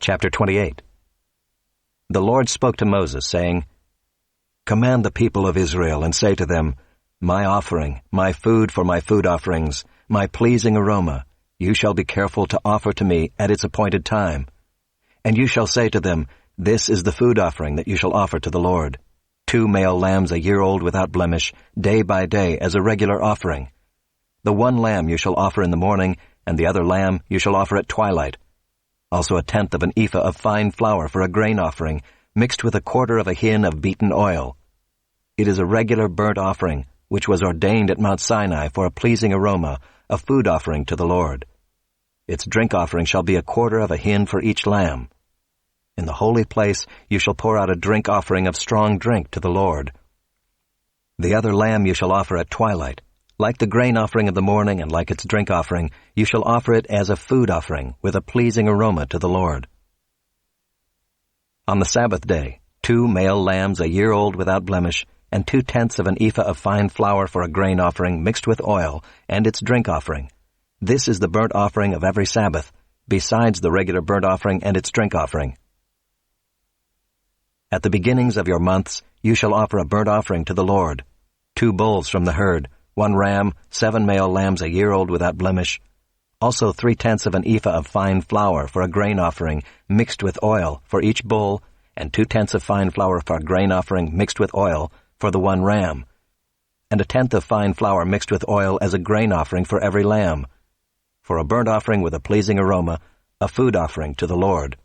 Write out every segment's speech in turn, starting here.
Chapter 28. The Lord spoke to Moses, saying, Command the people of Israel, and say to them, My offering, my food for my food offerings, my pleasing aroma, you shall be careful to offer to me at its appointed time. And you shall say to them, This is the food offering that you shall offer to the Lord. 2 male lambs a year old without blemish, day by day as a regular offering. The one lamb you shall offer in the morning, and the other lamb you shall offer at twilight. Also 1/10 of an ephah of fine flour for a grain offering, mixed with 1/4 of a hin of beaten oil. It is a regular burnt offering, which was ordained at Mount Sinai for a pleasing aroma, a food offering to the Lord. Its drink offering shall be 1/4 of a hin for each lamb. In the holy place you shall pour out a drink offering of strong drink to the Lord. The other lamb you shall offer at twilight. Like the grain offering of the morning and like its drink offering, you shall offer it as a food offering with a pleasing aroma to the Lord. On the Sabbath day, 2 male lambs a year old without blemish, and 2/10 of an ephah of fine flour for a grain offering mixed with oil, and its drink offering. This is the burnt offering of every Sabbath, besides the regular burnt offering and its drink offering. At the beginnings of your months you shall offer a burnt offering to the Lord, 2 bulls from the herd, 1 ram, 7 male lambs a year old without blemish, also 3/10 of an ephah of fine flour for a grain offering mixed with oil for each bull, and 2/10 of fine flour for a grain offering mixed with oil for the 1 ram, and 1/10 of fine flour mixed with oil as a grain offering for every lamb, for a burnt offering with a pleasing aroma, a food offering to the Lord.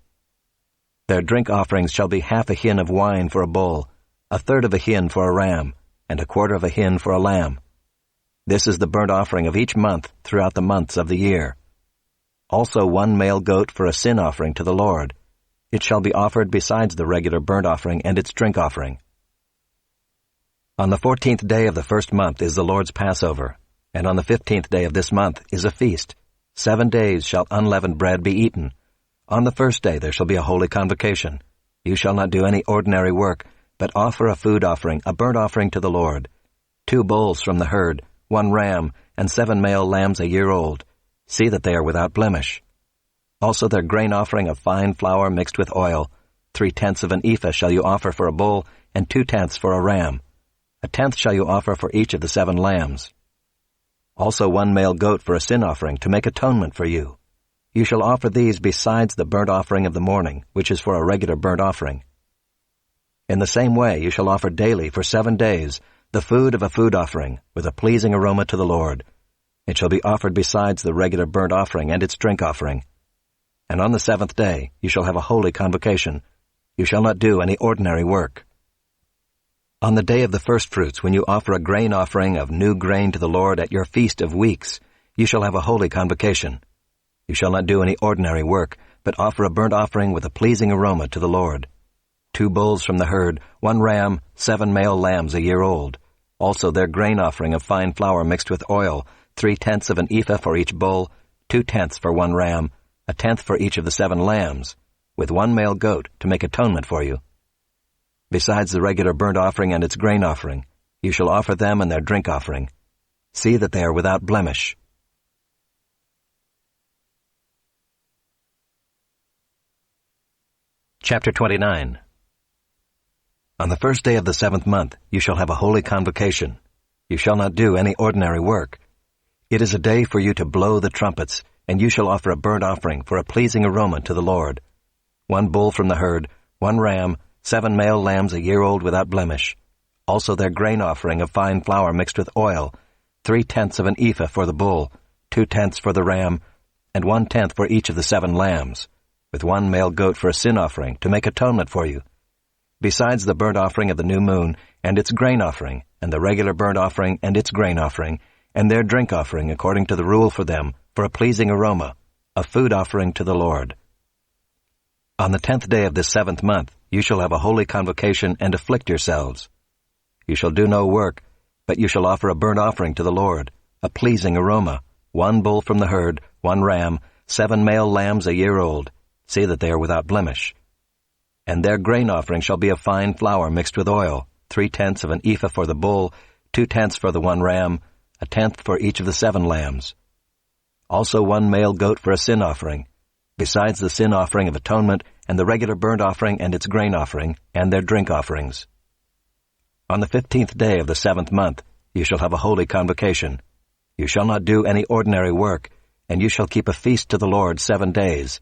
Their drink offerings shall be 1/2 a hin of wine for a bull, 1/3 of a hin for a ram, and 1/4 of a hin for a lamb. This is the burnt offering of each month throughout the months of the year. Also 1 male goat for a sin offering to the Lord. It shall be offered besides the regular burnt offering and its drink offering. On the 14th day of the first month is the Lord's Passover, and on the 15th day of this month is a feast. 7 days shall unleavened bread be eaten. On the first day there shall be a holy convocation. You shall not do any ordinary work, but offer a food offering, a burnt offering to the Lord. 2 bulls from the herd, 1 ram, and 7 male lambs a year old. See that they are without blemish. Also their grain offering of fine flour mixed with oil. 3/10 of an ephah shall you offer for a bull, and 2/10 for a ram. 1/10 shall you offer for each of the 7 lambs. Also 1 male goat for a sin offering, to make atonement for you. You shall offer these besides the burnt offering of the morning, which is for a regular burnt offering. In the same way you shall offer daily for 7 days the food of a food offering, with a pleasing aroma to the Lord. It shall be offered besides the regular burnt offering and its drink offering. And on the 7th day you shall have a holy convocation. You shall not do any ordinary work. On the day of the firstfruits, when you offer a grain offering of new grain to the Lord at your feast of weeks, you shall have a holy convocation. You shall not do any ordinary work, but offer a burnt offering with a pleasing aroma to the Lord. 2 bulls from the herd, 1 ram, 7 male lambs a year old. Also their grain offering of fine flour mixed with oil, 3/10 of an ephah for each bull, 2/10 for 1 ram, 1/10 for each of the 7 lambs, with 1 male goat to make atonement for you. Besides the regular burnt offering and its grain offering, you shall offer them and their drink offering. See that they are without blemish. Chapter 29. On the first day of the 7th month you shall have a holy convocation. You shall not do any ordinary work. It is a day for you to blow the trumpets, and you shall offer a burnt offering for a pleasing aroma to the Lord. 1 bull from the herd, 1 ram, 7 male lambs a year old without blemish. Also their grain offering of fine flour mixed with oil, 3/10 of an ephah for the bull, 2/10 for the ram, and 1/10 for each of the 7 lambs, with 1 male goat for a sin offering, to make atonement for you. Besides the burnt offering of the new moon, and its grain offering, and the regular burnt offering and its grain offering, and their drink offering according to the rule for them, for a pleasing aroma, a food offering to the Lord. On the 10th day of this 7th month you shall have a holy convocation and afflict yourselves. You shall do no work, but you shall offer a burnt offering to the Lord, a pleasing aroma, 1 bull from the herd, 1 ram, 7 male lambs a year old. See that they are without blemish. And their grain offering shall be of fine flour mixed with oil, 3/10 of an ephah for the bull, 2/10 for the 1 ram, 1/10 for each of the 7 lambs. Also 1 male goat for a sin offering, besides the sin offering of atonement and the regular burnt offering and its grain offering, and their drink offerings. On the 15th day of the 7th month you shall have a holy convocation. You shall not do any ordinary work, and you shall keep a feast to the Lord 7 days.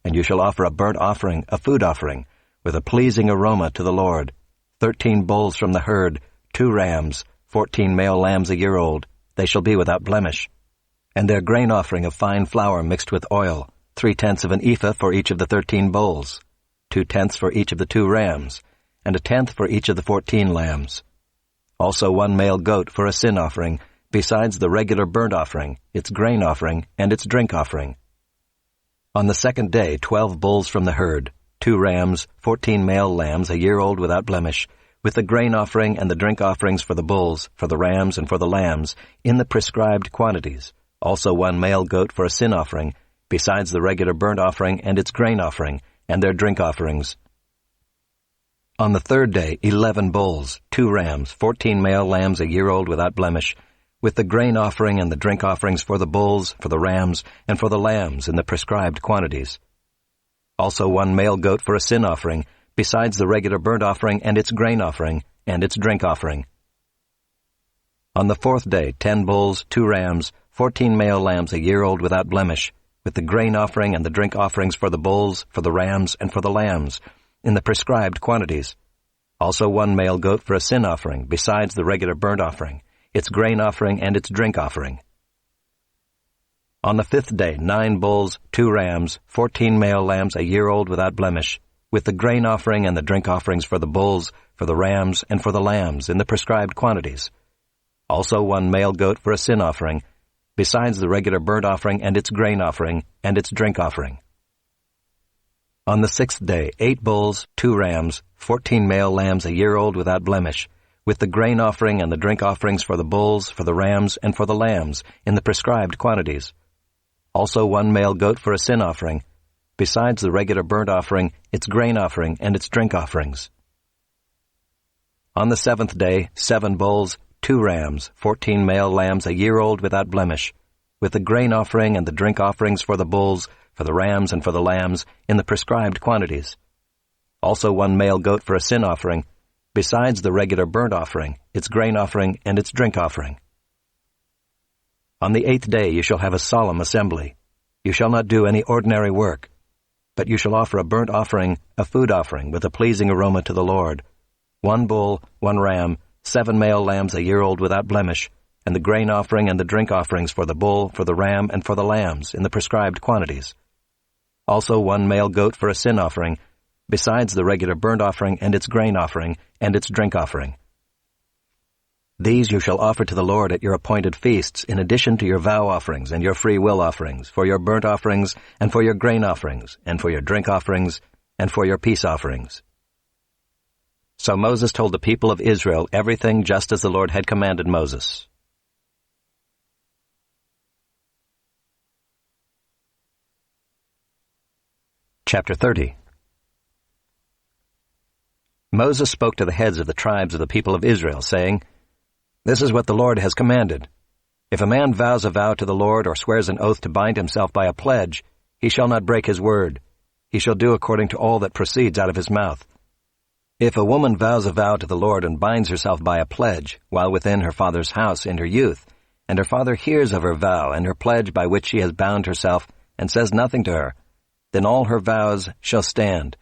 And you shall offer a burnt offering, a food offering, with a pleasing aroma to the Lord, 13 bulls from the herd, 2 rams, 14 male lambs a year old. They shall be without blemish. And their grain offering of fine flour mixed with oil, 3/10 of an ephah for each of the 13 bulls, 2/10 for each of the 2 rams, and 1/10 for each of the 14 lambs. Also 1 male goat for a sin offering, besides the regular burnt offering, its grain offering, and its drink offering. On the 2nd day 12 bulls from the herd, 2 rams, 14 male lambs a year old without blemish, with the grain offering and the drink offerings for the bulls, for the rams, and for the lambs, in the prescribed quantities. Also 1 male goat for a sin offering, besides the regular burnt offering and its grain offering, and their drink offerings. On the 3rd day 11 bulls, 2 rams, 14 male lambs a year old without blemish, with the grain offering and the drink offerings for the bulls, for the rams, and for the lambs in the prescribed quantities. Also 1 male goat for a sin offering, besides the regular burnt offering and its grain offering, and its drink offering. On the 4th day 10 bulls, 2 rams, 14 male lambs a year old without blemish, with the grain offering and the drink offerings for the bulls, for the rams, and for the lambs, in the prescribed quantities. Also 1 male goat for a sin offering, besides the regular burnt offering, its grain offering, and its drink offering. On the 5th day 9 bulls, 2 rams, 14 male lambs a year old without blemish, with the grain offering and the drink offerings for the bulls, for the rams, and for the lambs, in the prescribed quantities. Also 1 male goat for a sin offering, besides the regular burnt offering and its grain offering, and its drink offering. On the 6th day 8 bulls, 2 rams, 14 male lambs a year old without blemish, with the grain offering and the drink offerings for the bulls, for the rams, and for the lambs, in the prescribed quantities. Also 1 male goat for a sin offering, besides the regular burnt offering, its grain offering, and its drink offerings. On the 7th day 7 bulls, 2 rams, 14 male lambs a year old without blemish, with the grain offering and the drink offerings for the bulls, for the rams, and for the lambs, in the prescribed quantities. Also 1 male goat for a sin offering, besides the regular burnt offering, its grain offering, and its drink offering. On the 8th day you shall have a solemn assembly. You shall not do any ordinary work, but you shall offer a burnt offering, a food offering, with a pleasing aroma to the Lord, 1 bull, 1 ram, 7 male lambs a year old without blemish, and the grain offering and the drink offerings for the bull, for the ram, and for the lambs, in the prescribed quantities. Also 1 male goat for a sin offering, besides the regular burnt offering and its grain offering, and its drink offering. These you shall offer to the Lord at your appointed feasts, in addition to your vow offerings and your free will offerings, for your burnt offerings, and for your grain offerings, and for your drink offerings, and for your peace offerings. So Moses told the people of Israel everything just as the Lord had commanded Moses. Chapter 30. Moses spoke to the heads of the tribes of the people of Israel, saying, "This is what the Lord has commanded. If a man vows a vow to the Lord or swears an oath to bind himself by a pledge, he shall not break his word. He shall do according to all that proceeds out of his mouth. If a woman vows a vow to the Lord and binds herself by a pledge while within her father's house in her youth, and her father hears of her vow and her pledge by which she has bound herself and says nothing to her, then all her vows shall stand,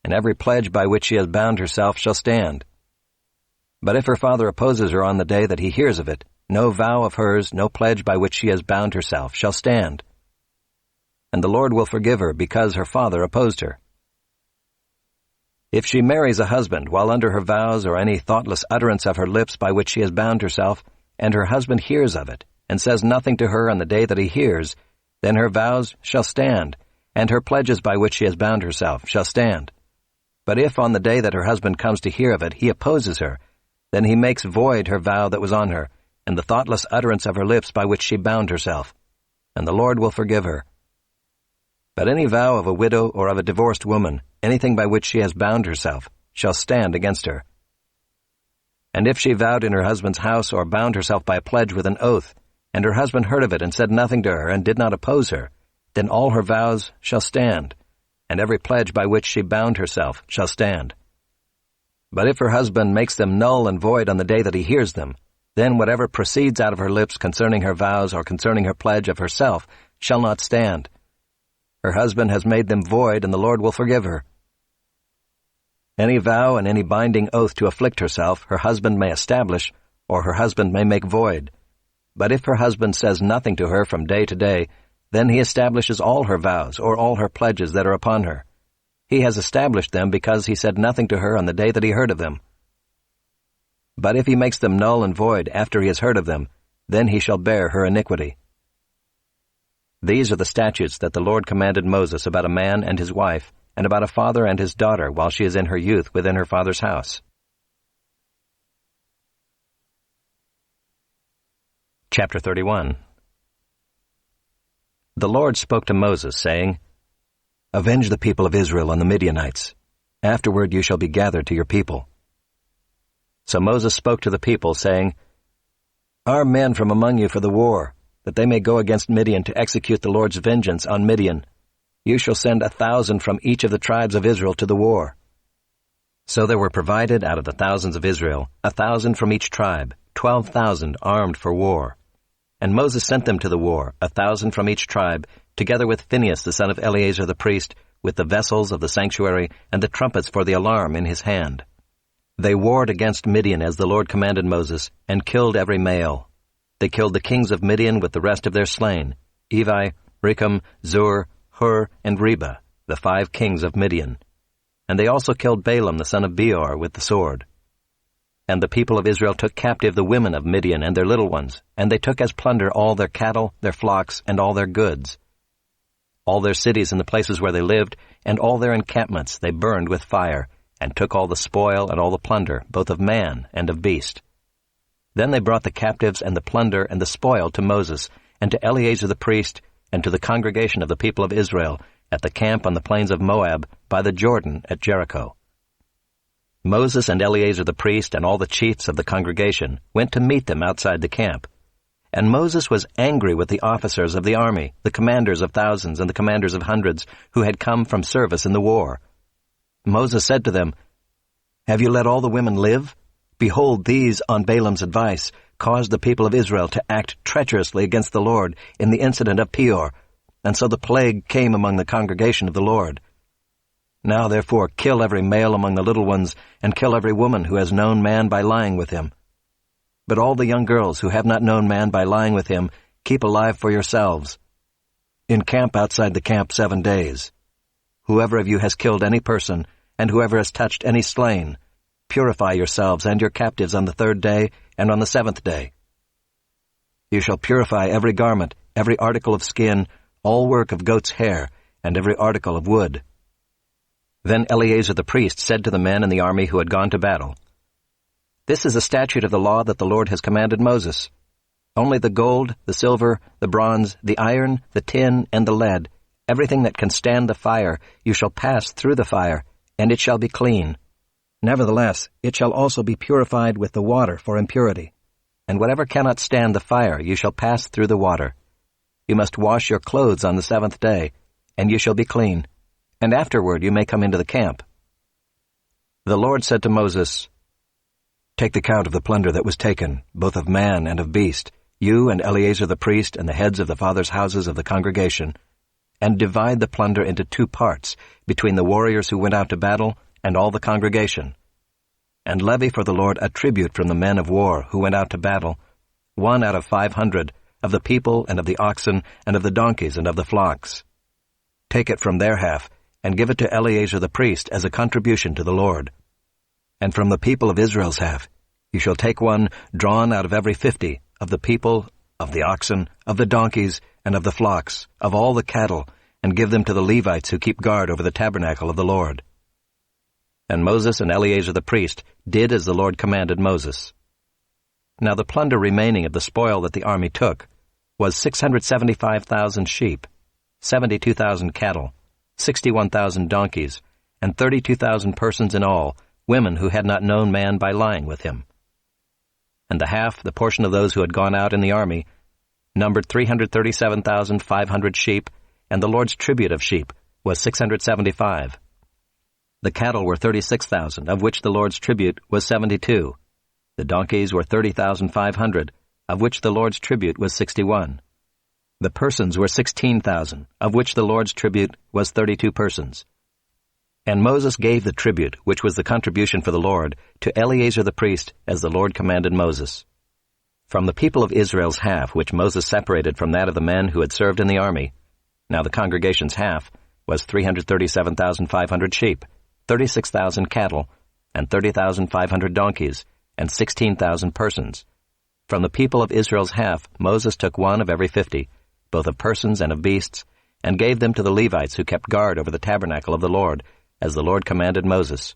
and every pledge by which she has bound herself shall stand. But if her father opposes her on the day that he hears of it, no vow of hers, no pledge by which she has bound herself shall stand. And the Lord will forgive her because her father opposed her. If she marries a husband while under her vows or any thoughtless utterance of her lips by which she has bound herself, and her husband hears of it, and says nothing to her on the day that he hears, then her vows shall stand, and her pledges by which she has bound herself shall stand. But if on the day that her husband comes to hear of it he opposes her, then he makes void her vow that was on her, and the thoughtless utterance of her lips by which she bound herself, and the Lord will forgive her. But any vow of a widow or of a divorced woman, anything by which she has bound herself, shall stand against her. And if she vowed in her husband's house or bound herself by a pledge with an oath, and her husband heard of it and said nothing to her and did not oppose her, then all her vows shall stand, and every pledge by which she bound herself shall stand. But if her husband makes them null and void on the day that he hears them, then whatever proceeds out of her lips concerning her vows or concerning her pledge of herself shall not stand. Her husband has made them void, and the Lord will forgive her. Any vow and any binding oath to afflict herself her husband may establish, or her husband may make void. But if her husband says nothing to her from day to day, then he establishes all her vows or all her pledges that are upon her. He has established them because he said nothing to her on the day that he heard of them. But if he makes them null and void after he has heard of them, then he shall bear her iniquity. These are the statutes that the Lord commanded Moses about a man and his wife, and about a father and his daughter while she is in her youth within her father's house. Chapter 31. The Lord spoke to Moses, saying, Avenge the people of Israel on the Midianites. Afterward you shall be gathered to your people. So Moses spoke to the people, saying, Arm men from among you for the war, that they may go against Midian to execute the Lord's vengeance on Midian. You shall send 1,000 from each of the tribes of Israel to the war. So there were provided out of the thousands of Israel 1,000 from each tribe, 12,000 armed for war. And Moses sent them to the war, 1,000 from each tribe, together with Phinehas the son of Eleazar the priest, with the vessels of the sanctuary and the trumpets for the alarm in his hand. They warred against Midian as the Lord commanded Moses, and killed every male. They killed the kings of Midian with the rest of their slain, Evi, Recham, Zur, Hur, and Reba, the 5 kings of Midian. And they also killed Balaam the son of Beor with the sword. And the people of Israel took captive the women of Midian and their little ones, and they took as plunder all their cattle, their flocks, and all their goods. All their cities and the places where they lived, and all their encampments they burned with fire, and took all the spoil and all the plunder, both of man and of beast. Then they brought the captives and the plunder and the spoil to Moses, and to Eleazar the priest, and to the congregation of the people of Israel, at the camp on the plains of Moab, by the Jordan at Jericho. Moses and Eleazar the priest and all the chiefs of the congregation went to meet them outside the camp. And Moses was angry with the officers of the army, the commanders of thousands and the commanders of hundreds, who had come from service in the war. Moses said to them, Have you let all the women live? Behold, these, on Balaam's advice, caused the people of Israel to act treacherously against the Lord in the incident of Peor, and so the plague came among the congregation of the Lord. Now therefore kill every male among the little ones, and kill every woman who has known man by lying with him. But all the young girls who have not known man by lying with him, keep alive for yourselves. Encamp outside the camp 7 days. Whoever of you has killed any person, and whoever has touched any slain, purify yourselves and your captives on the 3rd day and on the 7th day. You shall purify every garment, every article of skin, all work of goat's hair, and every article of wood. Then Eleazar the priest said to the men in the army who had gone to battle, This is a statute of the law that the Lord has commanded Moses. Only the gold, the silver, the bronze, the iron, the tin, and the lead, everything that can stand the fire, you shall pass through the fire, and it shall be clean. Nevertheless, it shall also be purified with the water for impurity. And whatever cannot stand the fire, you shall pass through the water. You must wash your clothes on the 7th day, and you shall be clean. And afterward you may come into the camp. The Lord said to Moses, Take the count of the plunder that was taken, both of man and of beast, you and Eleazar the priest and the heads of the fathers' houses of the congregation, and divide the plunder into 2 parts, between the warriors who went out to battle and all the congregation. And levy for the Lord a tribute from the men of war who went out to battle, 1 out of 500, of the people and of the oxen and of the donkeys and of the flocks. Take it from their half, and give it to Eleazar the priest as a contribution to the Lord. And from the people of Israel's half, you shall take 1 drawn out of every 50, of the people, of the oxen, of the donkeys, and of the flocks, of all the cattle, and give them to the Levites who keep guard over the tabernacle of the Lord. And Moses and Eleazar the priest did as the Lord commanded Moses. Now the plunder remaining of the spoil that the army took was 675,000 sheep, 72,000 cattle, 61,000 donkeys, and 32,000 persons in all, women who had not known man by lying with him. And the portion of those who had gone out in the army, numbered 337,500 sheep, and the Lord's tribute of sheep, was 675. The cattle were 36,000, of which the Lord's tribute was 72. The donkeys were 30,500, of which the Lord's tribute was 61. The persons were 16,000, of which the Lord's tribute was 32 persons. And Moses gave the tribute, which was the contribution for the Lord, to Eleazar the priest, as the Lord commanded Moses. From the people of Israel's half, which Moses separated from that of the men who had served in the army, now the congregation's half was 337,500 sheep, 36,000 cattle, and 30,500 donkeys, and 16,000 persons. From the people of Israel's half, Moses took one of every 50, both of persons and of beasts, and gave them to the Levites who kept guard over the tabernacle of the Lord, as the Lord commanded Moses.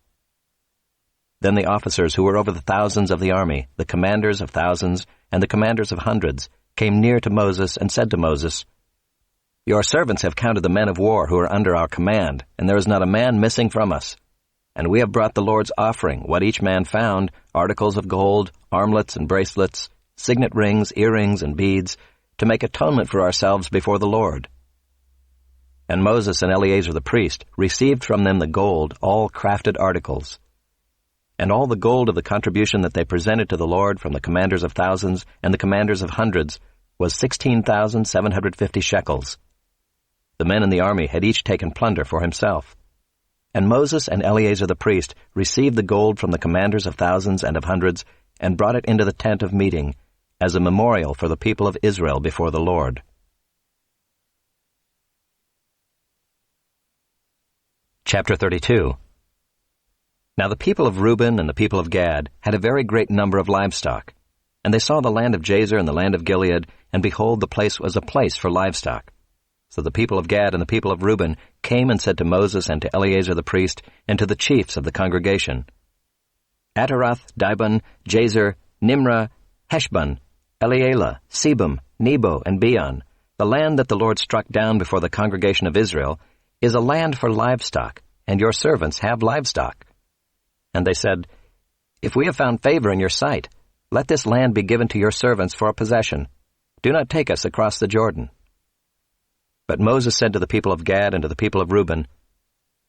Then the officers who were over the thousands of the army, the commanders of thousands, and the commanders of hundreds, came near to Moses and said to Moses, "Your servants have counted the men of war who are under our command, and there is not a man missing from us. And we have brought the Lord's offering, what each man found, articles of gold, armlets and bracelets, signet rings, earrings, and beads, to make atonement for ourselves before the Lord." And Moses and Eleazar the priest received from them the gold, all crafted articles. And all the gold of the contribution that they presented to the Lord from the commanders of thousands and the commanders of hundreds was 16,750 shekels. The men in the army had each taken plunder for himself. And Moses and Eleazar the priest received the gold from the commanders of thousands and of hundreds and brought it into the tent of meeting as a memorial for the people of Israel before the Lord. Chapter 32. Now the people of Reuben and the people of Gad had a very great number of livestock. And they saw the land of Jazer and the land of Gilead, and behold, the place was a place for livestock. So the people of Gad and the people of Reuben came and said to Moses and to Eleazar the priest and to the chiefs of the congregation, Ataroth, Dibon, Jazer, Nimrah, Heshbon, Elealeh, Sebum, Nebo, and Beon, the land that the Lord struck down before the congregation of Israel, is a land for livestock, and your servants have livestock. And they said, If we have found favor in your sight, let this land be given to your servants for a possession. Do not take us across the Jordan. But Moses said to the people of Gad and to the people of Reuben,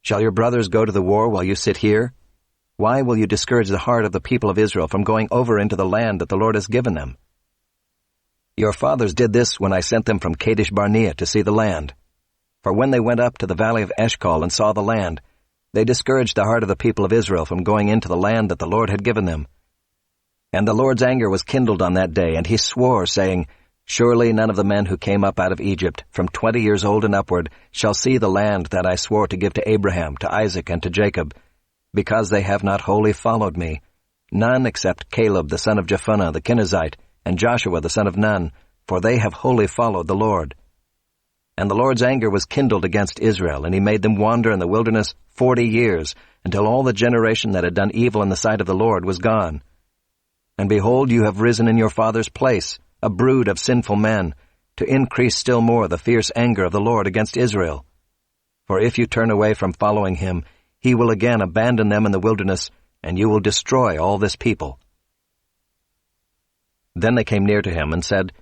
Shall your brothers go to the war while you sit here? Why will you discourage the heart of the people of Israel from going over into the land that the Lord has given them? Your fathers did this when I sent them from Kadesh Barnea to see the land. For when they went up to the valley of Eshcol and saw the land, they discouraged the heart of the people of Israel from going into the land that the Lord had given them. And the Lord's anger was kindled on that day, and he swore, saying, Surely none of the men who came up out of Egypt, from 20 years old and upward, shall see the land that I swore to give to Abraham, to Isaac, and to Jacob, because they have not wholly followed me, none except Caleb the son of Jephunneh the Kenizzite, and Joshua the son of Nun, for they have wholly followed the Lord. And the Lord's anger was kindled against Israel, and he made them wander in the wilderness 40 years, until all the generation that had done evil in the sight of the Lord was gone. And behold, you have risen in your father's place, a brood of sinful men, to increase still more the fierce anger of the Lord against Israel. For if you turn away from following him, he will again abandon them in the wilderness, and you will destroy all this people. Then they came near to him and said,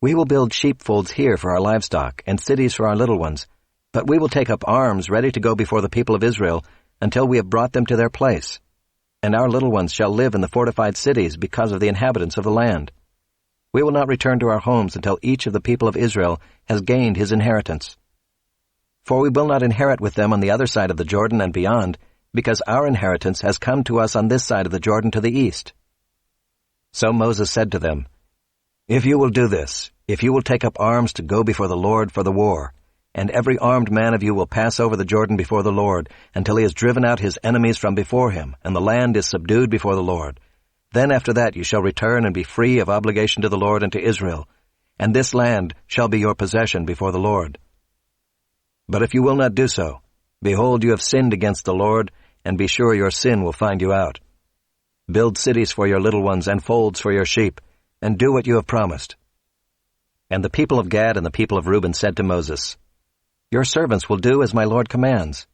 We will build sheepfolds here for our livestock, and cities for our little ones, but we will take up arms ready to go before the people of Israel until we have brought them to their place. And our little ones shall live in the fortified cities because of the inhabitants of the land. We will not return to our homes until each of the people of Israel has gained his inheritance. For we will not inherit with them on the other side of the Jordan and beyond, because our inheritance has come to us on this side of the Jordan to the east. So Moses said to them, If you will do this, if you will take up arms to go before the Lord for the war, and every armed man of you will pass over the Jordan before the Lord, until he has driven out his enemies from before him, and the land is subdued before the Lord, then after that you shall return and be free of obligation to the Lord and to Israel, and this land shall be your possession before the Lord. But if you will not do so, behold, you have sinned against the Lord, and be sure your sin will find you out. Build cities for your little ones and folds for your sheep, and do what you have promised. And the people of Gad and the people of Reuben said to Moses, Your servants will do as my Lord commands.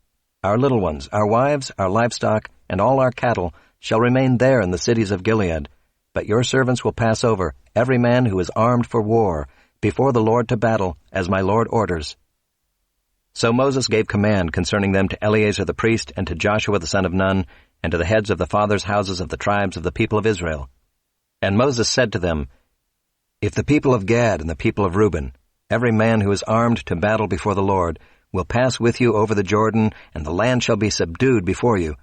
Our little ones, our wives, our livestock, and all our cattle shall remain there in the cities of Gilead, but your servants will pass over, every man who is armed for war, before the Lord to battle, as my Lord orders. So Moses gave command concerning them to Eleazar the priest and to Joshua the son of Nun and to the heads of the fathers' houses of the tribes of the people of Israel. And Moses said to them, If the people of Gad and the people of Reuben, every man who is armed to battle before the Lord, will pass with you over the Jordan, and the land shall be subdued before you,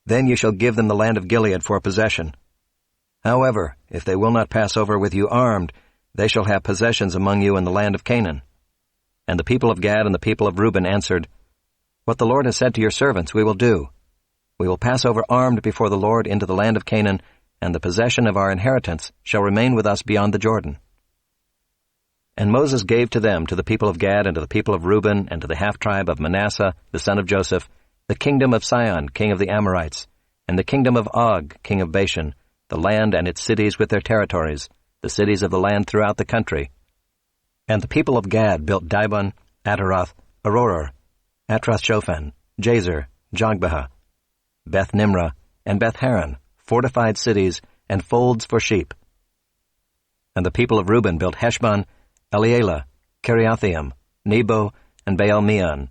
then you shall give them the land of Gilead for possession. However, if they will not pass over with you armed, they shall have possessions among you in the land of Canaan. And the people of Gad and the people of Reuben answered, What the Lord has said to your servants we will do. We will pass over armed before the Lord into the land of Canaan, and the possession of our inheritance shall remain with us beyond the Jordan. And Moses gave to them, to the people of Gad and to the people of Reuben and to the half-tribe of Manasseh, the son of Joseph, the kingdom of Sihon, king of the Amorites, and the kingdom of Og, king of Bashan, the land and its cities with their territories, the cities of the land throughout the country. And the people of Gad built Dibon, Ataroth, Aroer, Atroth-Shophan, Jazer, Jogbehah, Beth-Nimrah, and Beth-Haran, fortified cities, and folds for sheep. And the people of Reuben built Heshbon, Elealeh, Kiriathaim, Nebo, and Baal-Meon.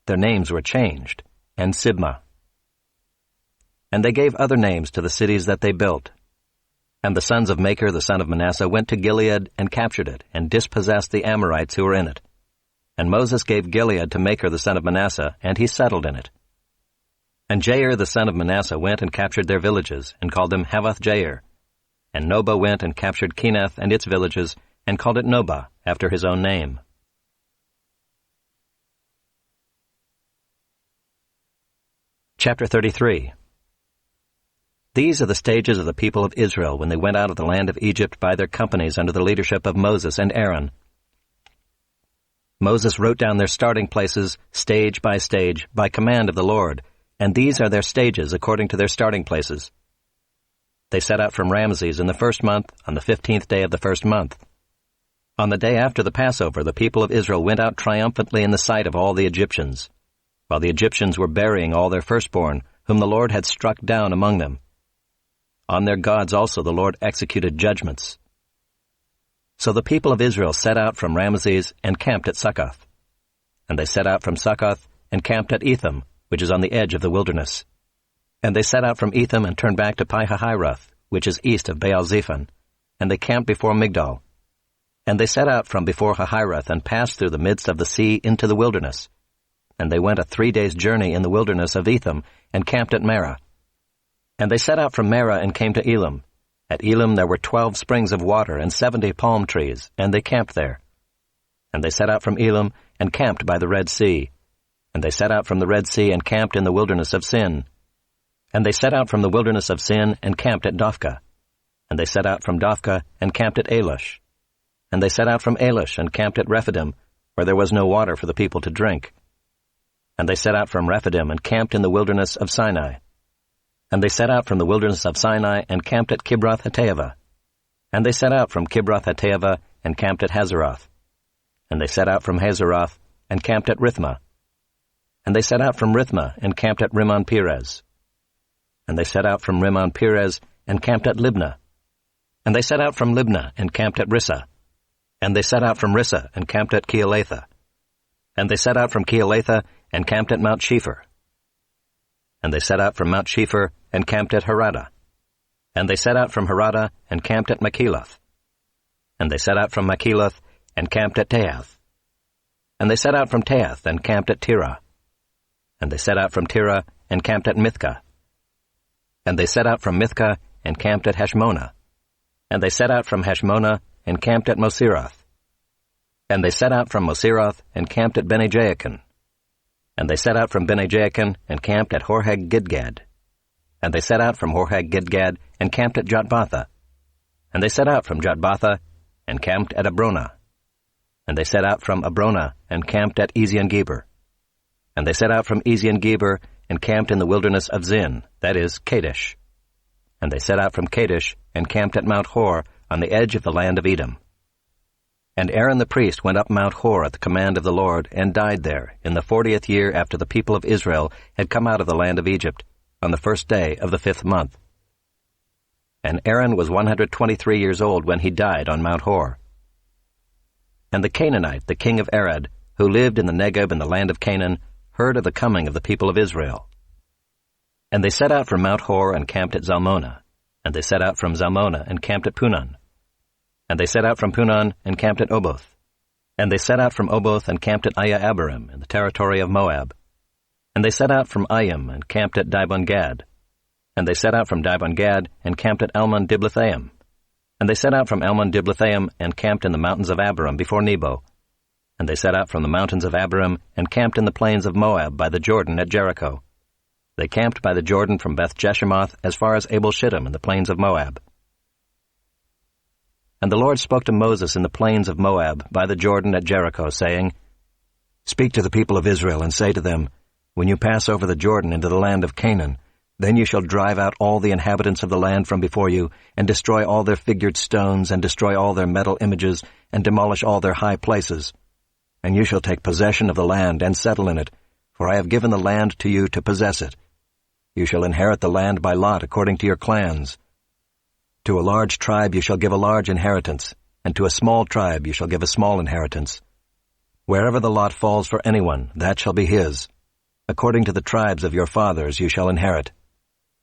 Their names were changed, and Sibmah. And they gave other names to the cities that they built. And the sons of Machir the son of Manasseh went to Gilead and captured it, and dispossessed the Amorites who were in it. And Moses gave Gilead to Machir the son of Manasseh, and he settled in it. And Jair the son of Manasseh went and captured their villages, and called them Havoth-Jair. And Nobah went and captured Kenath and its villages, and called it Nobah, after his own name. Chapter 33. These are the stages of the people of Israel when they went out of the land of Egypt by their companies under the leadership of Moses and Aaron. Moses wrote down their starting places, stage by stage, by command of the Lord, and these are their stages according to their starting places. They set out from Ramses in the first month, on the 15th day of the first month. On the day after the Passover, the people of Israel went out triumphantly in the sight of all the Egyptians, while the Egyptians were burying all their firstborn, whom the Lord had struck down among them. On their gods also the Lord executed judgments. So the people of Israel set out from Ramses and camped at Succoth. And they set out from Succoth and camped at Etham, which is on the edge of the wilderness. And they set out from Etham and turned back to Pi-hahiroth, which is east of Baal-Zephon, and they camped before Migdol. And they set out from before Hahiroth and passed through the midst of the sea into the wilderness. And they went a 3 days' journey in the wilderness of Etham and camped at Marah. And they set out from Marah and came to Elim. At Elim there were 12 springs of water and 70 palm trees, and they camped there. And they set out from Elim and camped by the Red Sea. And they set out from the Red Sea and camped in the wilderness of Sin. And they set out from the wilderness of Sin and camped at Dophkah. And they set out from Dophkah and camped at Alush. And they set out from Alush and camped at Rephidim, where there was no water for the people to drink. And they set out from Rephidim and camped in the wilderness of Sinai. And they set out from the wilderness of Sinai and camped at Kibroth-Hattaavah. And they set out from Kibroth-Hattaavah and camped at Hazeroth. And they set out from Hazeroth and camped at Rithmah. And they set out from Rithmah and camped at Rimmon-Perez. And they set out from Rimmon-Perez and camped at Libnah. And they set out from Libnah and camped at Rissah. And they set out from Rissah and camped at Keelatha. And they set out from Keelatha and camped at Mount Shepher. And they set out from Mount Shepher and camped at Haradah. And they set out from Haradah and camped at Makeloth. And they set out from Makeloth and camped at Teath. And they set out from Teath and camped at Tirah. And they set out from Tirah and camped at Mithkah. And they set out from Mithkah and camped at Heshmonah. And they set out from Heshmonah and camped at Moseroth. And they set out from Moseroth and camped at Bene-Jaakan. And they set out from Bene-Jaakan and camped at Horhag-Gidgad. And they set out from Horhag-Gidgad and camped at Jotbatha. And they set out from Jotbatha and camped at Abronah. And they set out from Abronah and camped at Ezion-Geber. And they set out from Ezion-Geber and camped in the wilderness of Zin, that is, Kadesh. And they set out from Kadesh and camped at Mount Hor on the edge of the land of Edom. And Aaron the priest went up Mount Hor at the command of the Lord and died there in the 40th year after the people of Israel had come out of the land of Egypt, on the first day of the 5th month. And Aaron was 123 years old when he died on Mount Hor. And the Canaanite, the king of Arad, who lived in the Negeb in the land of Canaan, heard of the coming of the people of Israel. And they set out from Mount Hor and camped at Zalmonah. And they set out from Zalmonah and camped at Punon. And they set out from Punon and camped at Oboth. And they set out from Oboth and camped at Aya-Abarim in the territory of Moab. And they set out from Ayim and camped at Dibon-Gad. And they set out from Dibon-Gad and camped at Almon-Diblathaim. And they set out from Almon-Diblathaim and camped in the mountains of Abarim before Nebo. And they set out from the mountains of Abarim and camped in the plains of Moab by the Jordan at Jericho. They camped by the Jordan from Beth-Jeshimoth as far as Abel-Shittim in the plains of Moab. And the Lord spoke to Moses in the plains of Moab by the Jordan at Jericho, saying, Speak to the people of Israel and say to them, When you pass over the Jordan into the land of Canaan, then you shall drive out all the inhabitants of the land from before you, and destroy all their figured stones, and destroy all their metal images, and demolish all their high places. And you shall take possession of the land and settle in it, for I have given the land to you to possess it. You shall inherit the land by lot according to your clans. To a large tribe you shall give a large inheritance, and to a small tribe you shall give a small inheritance. Wherever the lot falls for anyone, that shall be his. According to the tribes of your fathers you shall inherit.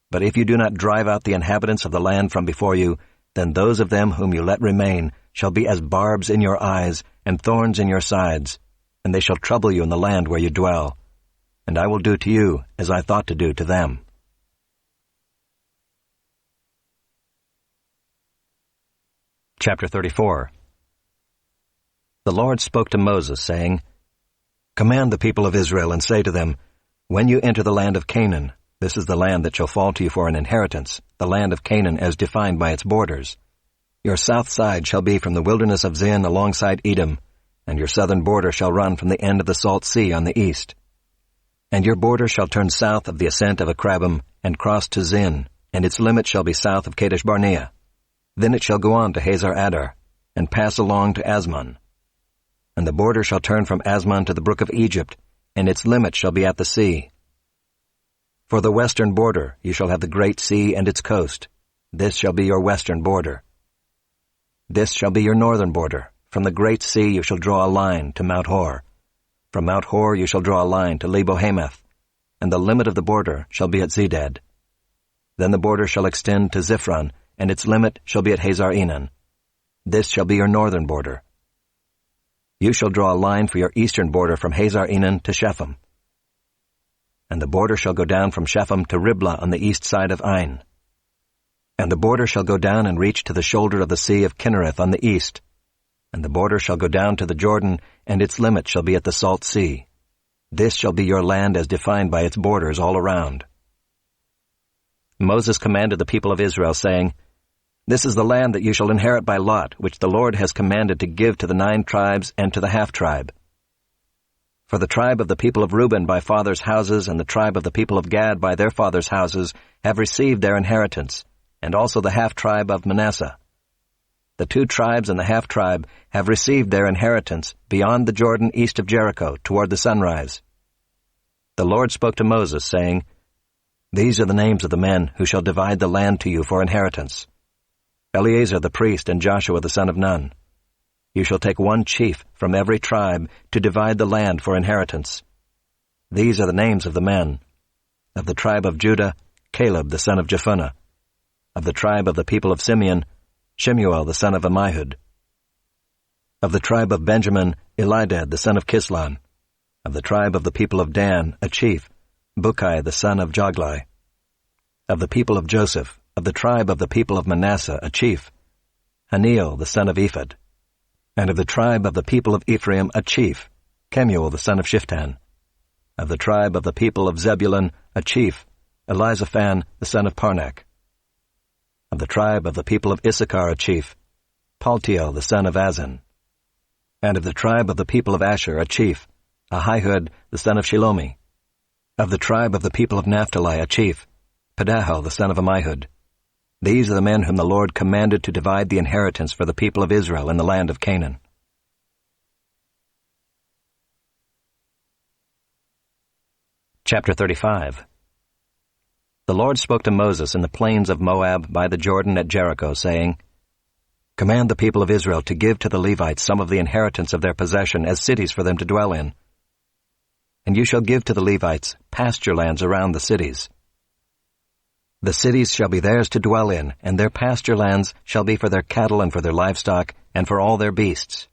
But if you do not drive out the inhabitants of the land from before you, then those of them whom you let remain shall be as barbs in your eyes and thorns in your sides, and they shall trouble you in the land where you dwell. And I will do to you as I thought to do to them. Chapter 34. The Lord spoke to Moses, saying, Command the people of Israel and say to them, When you enter the land of Canaan, this is the land that shall fall to you for an inheritance, the land of Canaan as defined by its borders. Your south side shall be from the wilderness of Zin alongside Edom, and your southern border shall run from the end of the Salt Sea on the east. And your border shall turn south of the ascent of Akrabim, and cross to Zin, and its limit shall be south of Kadesh Barnea. Then it shall go on to Hazar Adar, and pass along to Asmon. And the border shall turn from Asmon to the brook of Egypt, and its limit shall be at the sea. For the western border you shall have the great sea and its coast. This shall be your western border. This shall be your northern border. From the great sea you shall draw a line to Mount Hor. From Mount Hor you shall draw a line to Lebo-Hamath, and the limit of the border shall be at Zedad. Then the border shall extend to Ziphron, and its limit shall be at Hazar-Enan. This shall be your northern border. You shall draw a line for your eastern border from Hazar-Enan to Shephem. And the border shall go down from Shephem to Riblah on the east side of Ain. And the border shall go down and reach to the shoulder of the sea of Kinnereth on the east. And the border shall go down to the Jordan, and its limit shall be at the Salt Sea. This shall be your land as defined by its borders all around. Moses commanded the people of Israel, saying, This is the land that you shall inherit by lot, which the Lord has commanded to give to the 9 tribes and to the half-tribe. For the tribe of the people of Reuben by fathers' houses, and the tribe of the people of Gad by their fathers' houses, have received their inheritance, and also the half-tribe of Manasseh. The 2 tribes and the half-tribe have received their inheritance beyond the Jordan east of Jericho, toward the sunrise. The Lord spoke to Moses, saying, These are the names of the men who shall divide the land to you for inheritance. Eleazar the priest and Joshua the son of Nun. You shall take 1 chief from every tribe to divide the land for inheritance. These are the names of the men. Of the tribe of Judah, Caleb the son of Jephunneh. Of the tribe of the people of Simeon, Shemuel the son of Ammihud. Of the tribe of Benjamin, Elidad the son of Kislon. Of the tribe of the people of Dan, a chief, Bukai the son of Joglai. Of the people of Joseph, of the tribe of the people of Manasseh, a chief, Haniel the son of Ephod. And of the tribe of the people of Ephraim, a chief, Kemuel the son of Shiftan. Of the tribe of the people of Zebulun, a chief, Elizaphan the son of Parnak. Of the tribe of the people of Issachar, a chief, Paltiel the son of Azan. And of the tribe of the people of Asher, a chief, Ahihud the son of Shilomi. Of the tribe of the people of Naphtali, a chief, Pedahel the son of Ammihud. These are the men whom the Lord commanded to divide the inheritance for the people of Israel in the land of Canaan. Chapter 35. The Lord spoke to Moses in the plains of Moab by the Jordan at Jericho, saying, Command the people of Israel to give to the Levites some of the inheritance of their possession as cities for them to dwell in. And you shall give to the Levites pasture lands around the cities. The cities shall be theirs to dwell in, and their pasture lands shall be for their cattle and for their livestock and for all their beasts.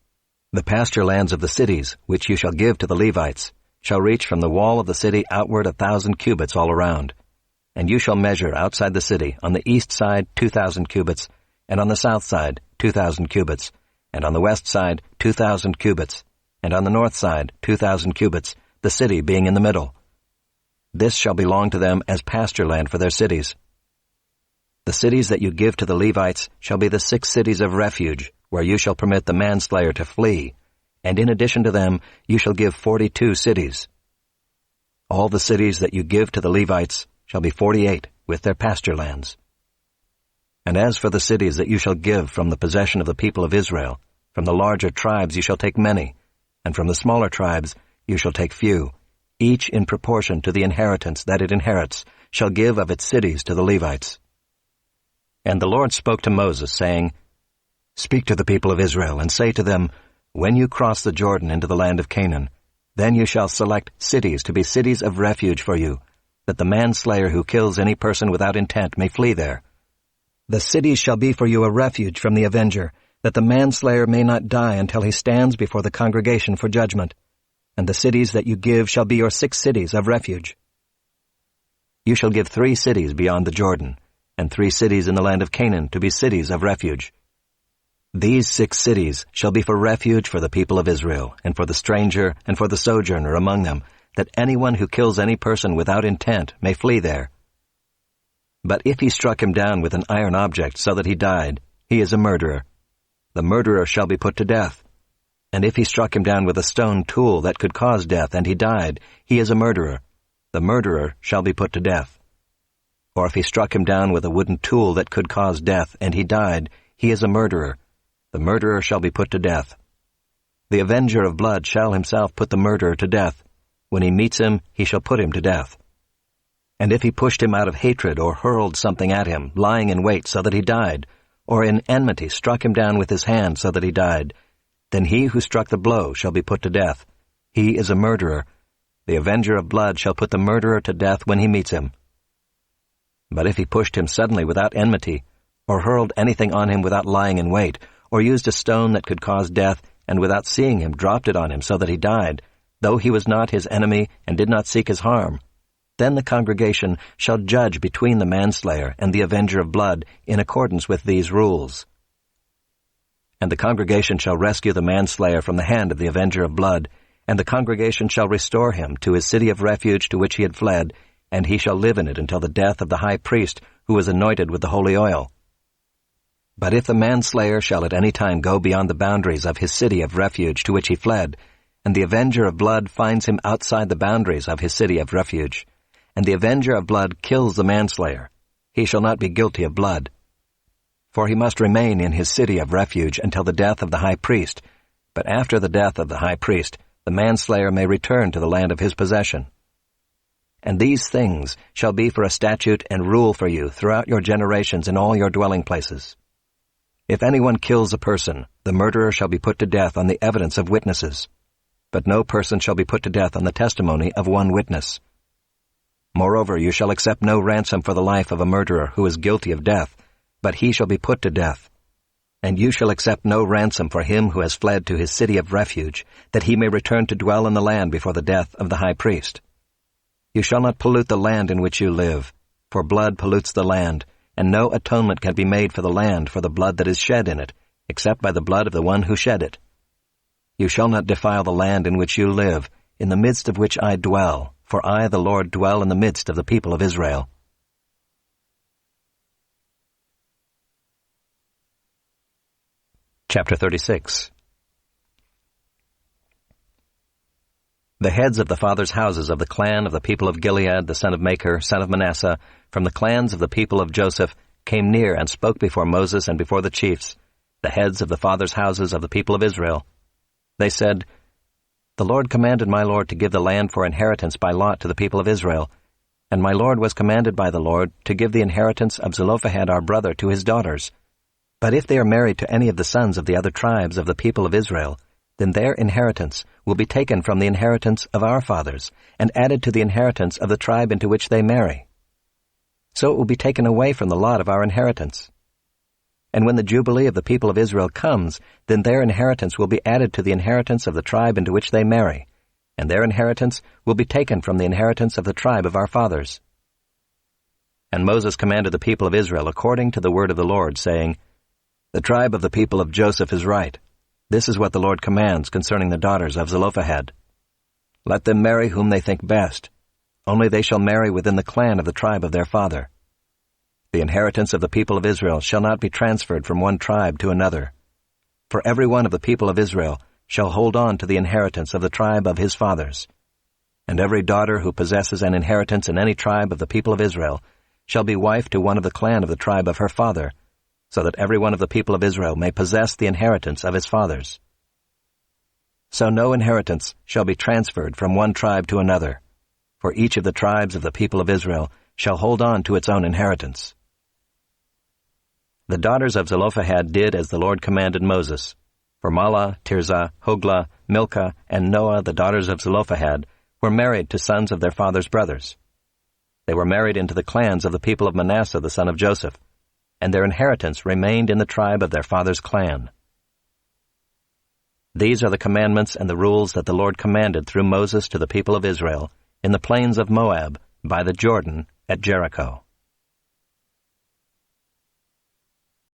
The pasture lands of the cities, which you shall give to the Levites, shall reach from the wall of the city outward 1,000 cubits all around. And you shall measure outside the city on the east side 2,000 cubits, and on the south side 2,000 cubits, and on the west side 2,000 cubits, and on the north side 2,000 cubits, the city being in the middle. This shall belong to them as pasture land for their cities. The cities that you give to the Levites shall be the 6 cities of refuge, where you shall permit the manslayer to flee, and in addition to them you shall give 42 cities. All the cities that you give to the Levites shall be 48 with their pasture lands. And as for the cities that you shall give from the possession of the people of Israel, from the larger tribes you shall take many, and from the smaller tribes you shall take few, each in proportion to the inheritance that it inherits, shall give of its cities to the Levites. And the Lord spoke to Moses, saying, Speak to the people of Israel, and say to them, When you cross the Jordan into the land of Canaan, then you shall select cities to be cities of refuge for you, that the manslayer who kills any person without intent may flee there. The cities shall be for you a refuge from the avenger, that the manslayer may not die until he stands before the congregation for judgment. And the cities that you give shall be your 6 cities of refuge. You shall give 3 cities beyond the Jordan, and 3 cities in the land of Canaan to be cities of refuge. These 6 cities shall be for refuge for the people of Israel, and for the stranger and for the sojourner among them, that anyone who kills any person without intent may flee there. But if he struck him down with an iron object so that he died, he is a murderer. The murderer shall be put to death. And if he struck him down with a stone tool that could cause death, and he died, he is a murderer. The murderer shall be put to death. Or if he struck him down with a wooden tool that could cause death, and he died, he is a murderer. The murderer shall be put to death. The avenger of blood shall himself put the murderer to death. When he meets him, he shall put him to death. And if he pushed him out of hatred, or hurled something at him, lying in wait so that he died, or in enmity struck him down with his hand so that he died, then he who struck the blow shall be put to death. He is a murderer. The avenger of blood shall put the murderer to death when he meets him. But if he pushed him suddenly without enmity, or hurled anything on him without lying in wait, or used a stone that could cause death, and without seeing him dropped it on him so that he died, though he was not his enemy and did not seek his harm, then the congregation shall judge between the manslayer and the avenger of blood in accordance with these rules. And the congregation shall rescue the manslayer from the hand of the avenger of blood, and the congregation shall restore him to his city of refuge to which he had fled, and he shall live in it until the death of the high priest who was anointed with the holy oil. But if the manslayer shall at any time go beyond the boundaries of his city of refuge to which he fled, and the avenger of blood finds him outside the boundaries of his city of refuge, and the avenger of blood kills the manslayer, he shall not be guilty of blood. For he must remain in his city of refuge until the death of the high priest, but after the death of the high priest, the manslayer may return to the land of his possession. And these things shall be for a statute and rule for you throughout your generations in all your dwelling places. If anyone kills a person, the murderer shall be put to death on the evidence of witnesses. But no person shall be put to death on the testimony of one witness. Moreover, you shall accept no ransom for the life of a murderer who is guilty of death, but he shall be put to death. And you shall accept no ransom for him who has fled to his city of refuge, that he may return to dwell in the land before the death of the high priest. You shall not pollute the land in which you live, for blood pollutes the land, and no atonement can be made for the land for the blood that is shed in it, except by the blood of the one who shed it. You shall not defile the land in which you live, in the midst of which I dwell, for I, the Lord, dwell in the midst of the people of Israel. Chapter 36. The heads of the fathers' houses of the clan of the people of Gilead, the son of Machir, son of Manasseh, from the clans of the people of Joseph, came near and spoke before Moses and before the chiefs, the heads of the fathers' houses of the people of Israel. They said, The Lord commanded my Lord to give the land for inheritance by lot to the people of Israel, and my Lord was commanded by the Lord to give the inheritance of Zelophehad our brother to his daughters. But if they are married to any of the sons of the other tribes of the people of Israel, then their inheritance will be taken from the inheritance of our fathers and added to the inheritance of the tribe into which they marry. So it will be taken away from the lot of our inheritance. And when the Jubilee of the people of Israel comes, then their inheritance will be added to the inheritance of the tribe into which they marry, and their inheritance will be taken from the inheritance of the tribe of our fathers. And Moses commanded the people of Israel according to the word of the Lord, saying, The tribe of the people of Joseph is right. This is what the Lord commands concerning the daughters of Zelophehad. Let them marry whom they think best. Only they shall marry within the clan of the tribe of their father. The inheritance of the people of Israel shall not be transferred from one tribe to another. For every one of the people of Israel shall hold on to the inheritance of the tribe of his fathers. And every daughter who possesses an inheritance in any tribe of the people of Israel shall be wife to one of the clan of the tribe of her father, so that every one of the people of Israel may possess the inheritance of his fathers. So no inheritance shall be transferred from one tribe to another, for each of the tribes of the people of Israel shall hold on to its own inheritance. The daughters of Zelophehad did as the Lord commanded Moses, for Mahlah, Tirzah, Hoglah, Milcah, and Noah, the daughters of Zelophehad, were married to sons of their father's brothers. They were married into the clans of the people of Manasseh the son of Joseph, and their inheritance remained in the tribe of their father's clan. These are the commandments and the rules that the Lord commanded through Moses to the people of Israel in the plains of Moab by the Jordan at Jericho.